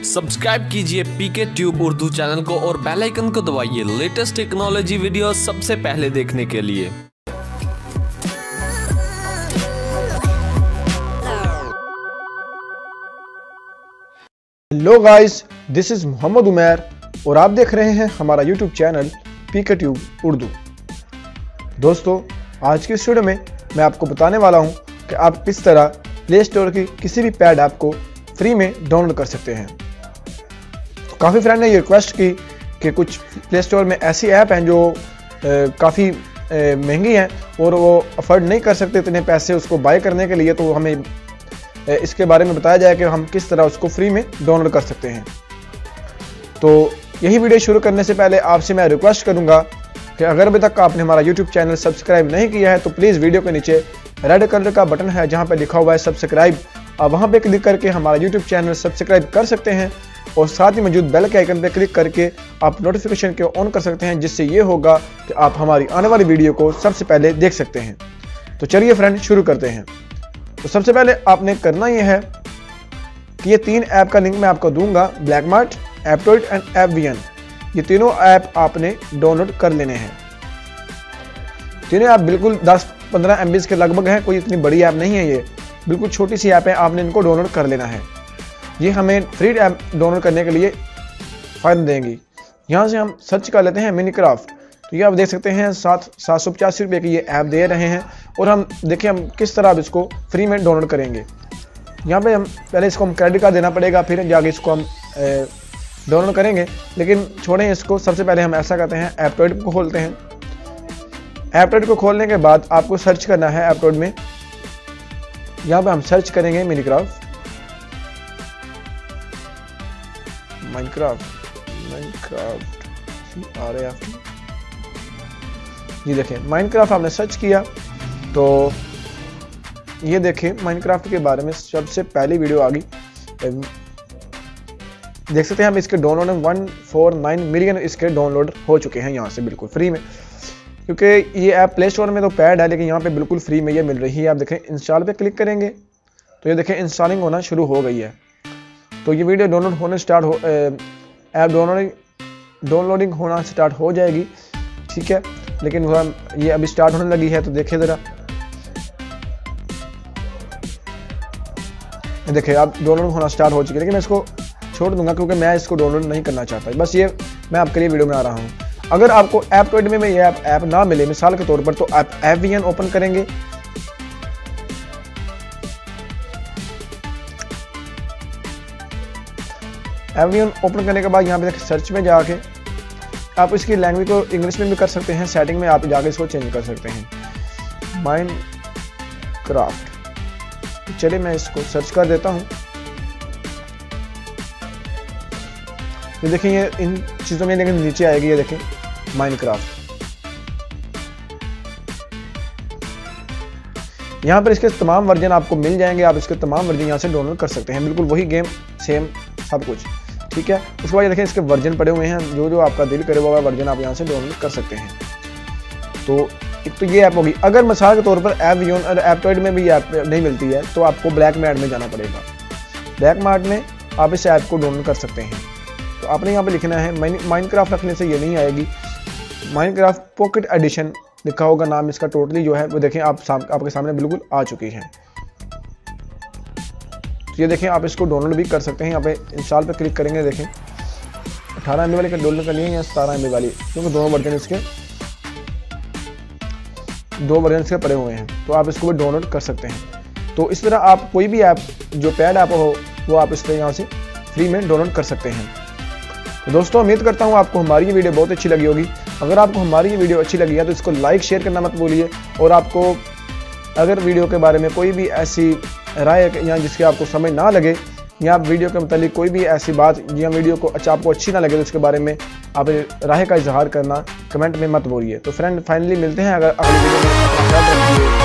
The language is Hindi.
सब्सक्राइब कीजिए पीके ट्यूब उर्दू चैनल को और बेल आइकन को दबाइए लेटेस्ट टेक्नोलॉजी वीडियो सबसे पहले देखने के लिए। Hello guys, this is Mohammad Umair और आप देख रहे हैं हमारा YouTube channel PK tube Urdu. दोस्तों, आज की इस वीडियो में मैं आपको बताने वाला हूं कि आप किस तरह प्ले स्टोर की किसी भी पैड ऐप को फ्री में डाउनलोड कर सकते हैं। तो काफ़ी फ्रेंड ने ये रिक्वेस्ट की कि कुछ प्ले स्टोर में ऐसी ऐप हैं जो काफ़ी महंगी हैं और वो अफोर्ड नहीं कर सकते इतने पैसे उसको बाय करने के लिए, तो हमें इसके बारे में बताया जाए कि हम किस तरह उसको फ्री में डाउनलोड कर सकते हैं। तो यही वीडियो शुरू करने से पहले आपसे मैं रिक्वेस्ट करूंगा कि अगर अभी तक आपने हमारा यूट्यूब चैनल सब्सक्राइब नहीं किया है तो प्लीज़ वीडियो के नीचे रेड कलर का बटन है जहां पे लिखा हुआ है सब्सक्राइब, आप वहां पे क्लिक करके हमारा यूट्यूब चैनल सब्सक्राइब कर सकते हैं और साथ ही मौजूद बेल के आइकन पे क्लिक करके आप नोटिफिकेशन को ऑन कर सकते हैं, जिससे ये होगा कि आप हमारी आने वाली वीडियो को सबसे पहले देख सकते हैं। तो चलिए फ्रेंड शुरू करते हैं। तो सबसे पहले आपने करना यह है कि ये तीन ऐप का लिंक मैं आपको दूंगा, ब्लैकमार्ट, एप्टोइड एंड एपवीएन। ये तीनों ऐप आपने डाउनलोड कर लेने हैं। तीनों ऐप बिल्कुल 10-15 MB के लगभग हैं, कोई इतनी बड़ी ऐप नहीं है, ये बिल्कुल छोटी सी ऐप है, आपने इनको डाउनलोड कर लेना है। ये हमें फ्री ऐप डाउनलोड करने के लिए फ़ायदा देंगी। यहाँ से हम सर्च कर लेते हैं मिनीक्राफ्ट। तो ये आप देख सकते हैं 785 रुपये की ये ऐप दे रहे हैं और हम देखिए हम किस तरह अब इसको फ्री में डाउनलोड करेंगे। यहाँ पे हम पहले इसको हम क्रेडिट कार्ड देना पड़ेगा, फिर जाके इसको हम डाउनलोड करेंगे। लेकिन छोड़ें इसको, सबसे पहले हम ऐसा करते हैं एप्टोइड को खोलते हैं। एप्टोइड को खोलने के बाद आपको सर्च करना है एप्टोइड में। यहाँ पे हम सर्च करेंगे माइनक्राफ्ट। ये देखें माइनक्राफ्ट आपने सर्च किया तो ये देखें माइनक्राफ्ट के बारे में सबसे पहली वीडियो आ गई। देख सकते हैं हम इसके डाउनलोड 149 मिलियन इसके डाउनलोड हो चुके हैं यहाँ से बिल्कुल फ्री में, क्योंकि ये ऐप प्ले स्टोर में तो पैड है लेकिन यहाँ पे बिल्कुल फ्री में ये मिल रही है। आप देखें इंस्टॉल पे क्लिक करेंगे तो ये देखें इंस्टॉलिंग होना शुरू हो गई है। तो ये वीडियो डाउनलोड होने स्टार्ट हो ऐप डाउनलोडिंग होना स्टार्ट हो जाएगी, ठीक है। लेकिन ये अभी स्टार्ट होने लगी है, तो देखिए ज़रा, देखिए अब डाउनलोड होना स्टार्ट हो चुकी है। लेकिन मैं इसको छोड़ दूंगा क्योंकि मैं इसको डाउनलोड नहीं करना चाहता, बस ये मैं आपके लिए वीडियो बना रहा हूँ। अगर आपको एप्टोइड में ये ऐप ना मिले मिसाल के तौर पर, तो आप एपवीएन ओपन करेंगे। एपवीएन ओपन करने के बाद यहाँ पे सर्च में जाके आप इसकी लैंग्वेज को इंग्लिश में भी कर सकते हैं, सेटिंग में आप जाके इसको चेंज कर सकते हैं। माइनक्राफ्ट, चलिए मैं इसको सर्च कर देता हूँ। ये देखिए ये इन चीज़ों में लेकिन नीचे आएगी, ये देखें माइनक्राफ्ट। यहाँ पर इसके तमाम वर्जन आपको मिल जाएंगे, आप इसके तमाम वर्जन यहाँ से डाउनलोड कर सकते हैं, बिल्कुल वही गेम सेम सब कुछ, ठीक है। उसके बाद ये देखें इसके वर्जन पड़े हुए हैं, जो आपका दिल करे वो वर्जन आप यहाँ से डाउनलोड कर सकते हैं। तो एक तो ये ऐप होगी। अगर मिसाल के तौर पर एपवीएन और एप्टोइड में भी ऐप नहीं मिलती है तो आपको ब्लैकमार्ट में जाना पड़ेगा। ब्लैकमार्ट में आप इस ऐप को डाउनलोड कर सकते हैं। तो आपने यहाँ पे लिखना है माइनक्राफ्ट रखने से ये नहीं आएगी, माइनक्राफ्ट पॉकेट एडिशन लिखा होगा नाम इसका टोटली जो है वो देखें आपके सामने बिल्कुल आ चुकी है। तो ये देखें आप इसको डाउनलोड भी कर सकते हैं। यहाँ पे इंस्टॉल पे क्लिक करेंगे, देखें 18 MB वाली का डाउनलोड करनी है या 17 MB वाली, क्योंकि दो वर्जन इसके पड़े हुए हैं, तो आप इसको भी डाउनलोड कर सकते हैं। तो इस तरह आप कोई भी ऐप जो पैड ऐप हो वो आप इस तरह यहाँ से फ्री में डाउनलोड कर सकते हैं। तो दोस्तों, उम्मीद करता हूँ आपको हमारी ये वीडियो बहुत अच्छी लगी होगी। अगर आपको हमारी ये वीडियो अच्छी लगी है तो इसको लाइक शेयर करना मत भूलिए, और आपको अगर वीडियो के बारे में कोई भी ऐसी राय या जिसके आपको समझ ना लगे या वीडियो के मुतालिक कोई भी ऐसी बात या वीडियो को आपको अच्छी ना लगे तो उसके बारे में आप राय का इजहार करना कमेंट में मत भूलिए। तो फ्रेंड फाइनली मिलते हैं अगर अगली वीडियो में।